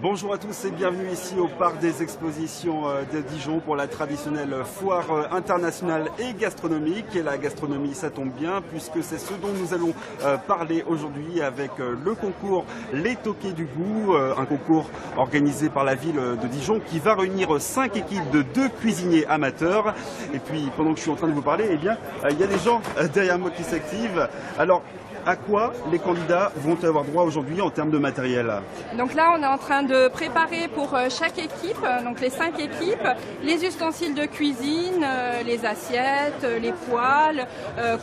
Bonjour à tous et bienvenue ici au Parc des Expositions de Dijon pour la traditionnelle foire internationale et gastronomique. Et la gastronomie, ça tombe bien puisque c'est ce dont nous allons parler aujourd'hui avec le concours Les Toqués du Goût, un concours organisé par la ville de Dijon qui va réunir 5 équipes de 2 cuisiniers amateurs. Et puis pendant que je suis en train de vous parler, eh bien, il y a des gens derrière moi qui s'activent. Alors, à quoi les candidats vont avoir droit aujourd'hui en termes de matériel? Donc là, on est en train de préparer pour chaque équipe, donc les 5 équipes, les ustensiles de cuisine, les assiettes, les poêles,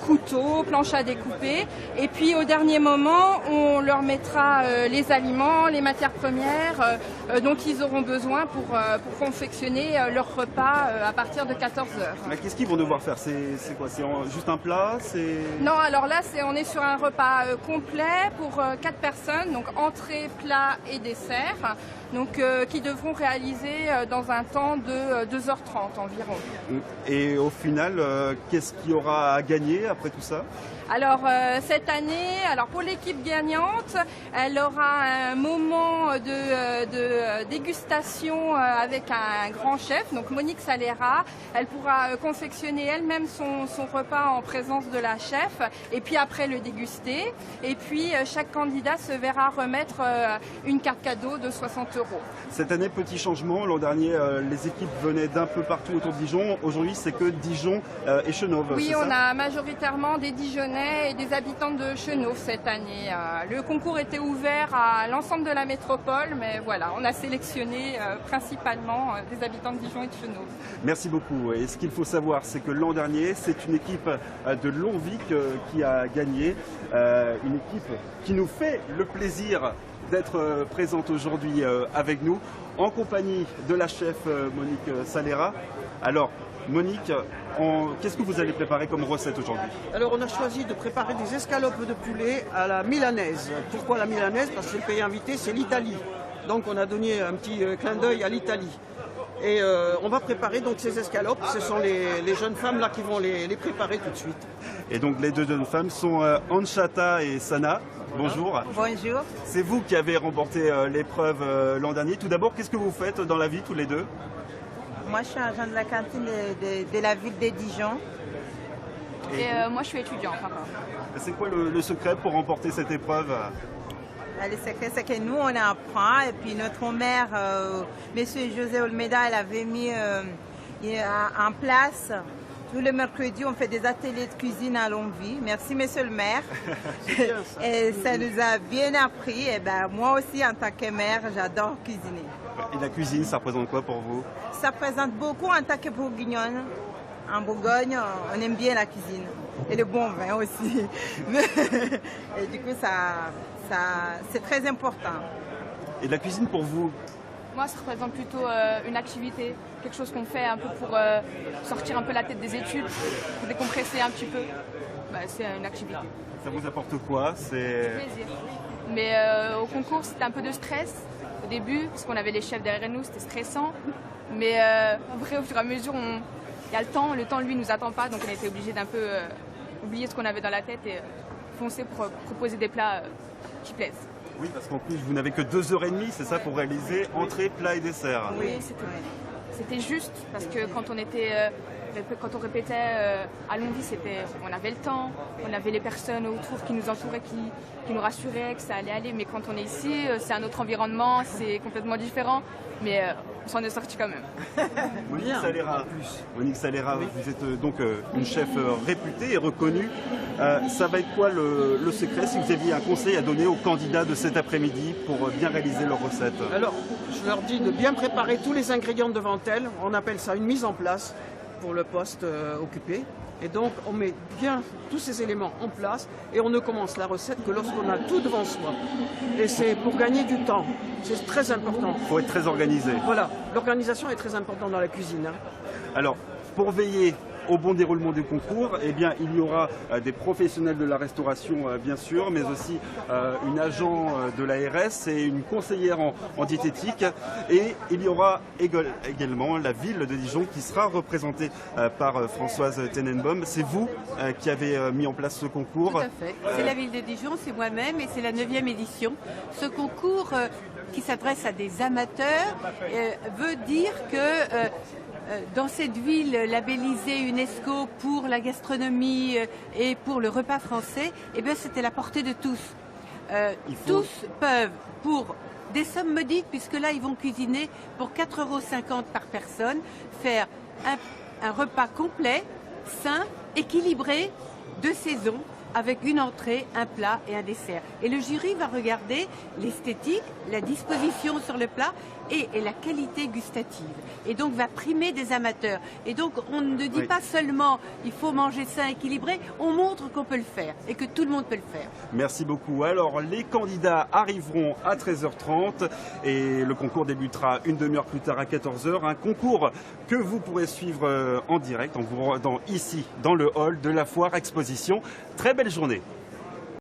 couteaux, planches à découper. Et puis au dernier moment, on leur mettra les aliments, les matières premières dont ils auront besoin pour confectionner leur repas à partir de 14 h. Qu'est-ce qu'ils vont devoir faire? C'est quoi? C'est juste un plat? Non, alors là, on est sur un repas complet pour 4 personnes, donc entrée, plat et dessert, donc qui devront réaliser dans un temps de 2h30 environ. Et au final, qu'est-ce qu'il y aura à gagner après tout ça? Alors cette année, pour l'équipe gagnante, elle aura un moment de dégustation avec un grand chef, donc Monique Salera. Elle pourra confectionner elle-même son repas en présence de la chef et puis après le déguster. Et puis chaque candidat se verra remettre une carte cadeau de 60 €. Cette année, petit changement. L'an dernier, les équipes venaient d'un peu partout autour de Dijon. Aujourd'hui, c'est que Dijon et Chenôve. Oui, on a majoritairement des Dijonnais et des habitants de Chenôve cette année. Le concours était ouvert à l'ensemble de la métropole, mais voilà, on a sélectionné principalement des habitants de Dijon et de Chenôve. Merci beaucoup. Et ce qu'il faut savoir, c'est que l'an dernier, c'est une équipe de Longvic qui a gagné. Une équipe qui nous fait le plaisir d'être présente aujourd'hui avec nous, en compagnie de la chef Monique Salera. Alors, Monique, qu'est-ce que vous allez préparer comme recette aujourd'hui? Alors on a choisi de préparer des escalopes de poulet à la milanaise. Pourquoi la milanaise? Parce que le pays invité, c'est l'Italie. Donc on a donné un petit clin d'œil à l'Italie. Et on va préparer donc ces escalopes. Ce sont les jeunes femmes là qui vont les préparer tout de suite. Et donc les deux jeunes femmes sont Anchata et Sana. Bonjour. Bonjour. C'est vous qui avez remporté l'épreuve l'an dernier. Tout d'abord, qu'est-ce que vous faites dans la vie tous les deux? Moi, je suis agent de la cantine de la ville de Dijon. Et moi, je suis étudiante. C'est quoi le secret pour remporter cette épreuve? Le secret, c'est que nous, on apprend. Et puis notre maire, M. José Olmeda, elle avait mis en place. Tous les mercredis, on fait des ateliers de cuisine à Longvic. Merci, monsieur le maire. Bien, ça. Et ça nous a bien appris. Et ben, moi aussi, en tant que maire, j'adore cuisiner. Et la cuisine, ça représente quoi pour vous? Ça représente beaucoup en tant que bourguignonne. En Bourgogne, on aime bien la cuisine. Et le bon vin aussi. Et du coup, c'est très important. Et la cuisine pour vous? Moi, ça représente plutôt une activité, quelque chose qu'on fait un peu pour sortir un peu la tête des études, pour décompresser un petit peu. C'est une activité. Ça vous apporte quoi? C'est Plaisir. Mais au concours, c'était un peu de stress au début, parce qu'on avait les chefs derrière nous, c'était stressant. Mais en vrai, au fur et à mesure, il y a le temps lui nous attend pas, donc on était obligé d'un peu oublier ce qu'on avait dans la tête et foncer pour proposer des plats qui plaisent. Oui, parce qu'en plus, vous n'avez que 2h30, c'est ça, pour réaliser entrée, plat et dessert. Oui, c'était juste, parce que quand on répétait à Longvic, on avait le temps, on avait les personnes autour qui nous entouraient, qui nous rassuraient que ça allait aller. Mais quand on est ici, c'est un autre environnement, c'est complètement différent. Mais on s'en est sorti quand même. Monique Salera, Monique Salera, vous êtes donc une chef réputée et reconnue. Ça va être quoi le secret, si vous aviez un conseil à donner aux candidats de cet après-midi pour bien réaliser leur recette? Alors, je leur dis de bien préparer tous les ingrédients devant elles. On appelle ça une mise en place pour le poste occupé. Et donc, on met bien tous ces éléments en place et on ne commence la recette que lorsqu'on a tout devant soi. Et c'est pour gagner du temps. C'est très important. Il faut être très organisé. Voilà, l'organisation est très importante dans la cuisine. Alors, pour veiller au bon déroulement du concours, eh bien, il y aura des professionnels de la restauration, bien sûr, mais aussi une agent de l'ARS et une conseillère en diététique. Et il y aura également la ville de Dijon qui sera représentée par Françoise Tenenbaum. C'est vous qui avez mis en place ce concours. Tout à fait. C'est la ville de Dijon, c'est moi-même et c'est la 9e édition. Ce concours qui s'adresse à des amateurs veut dire que dans cette ville labellisée UNESCO pour la gastronomie et pour le repas français, eh bien c'était la portée de tous. Tous peuvent, pour des sommes modiques, puisque là ils vont cuisiner pour 4,50 € par personne, faire un repas complet, sain, équilibré, de saison, avec une entrée, un plat et un dessert. Et le jury va regarder l'esthétique, la disposition sur le plat et la qualité gustative. Et donc va primer des amateurs. Et donc on ne dit pas seulement il faut manger sain, équilibré, on montre qu'on peut le faire et que tout le monde peut le faire. Merci beaucoup. Alors les candidats arriveront à 13h30 et le concours débutera une demi-heure plus tard à 14h. Un concours que vous pourrez suivre en direct en vous rendant ici dans le hall de la foire exposition. Très belle journée.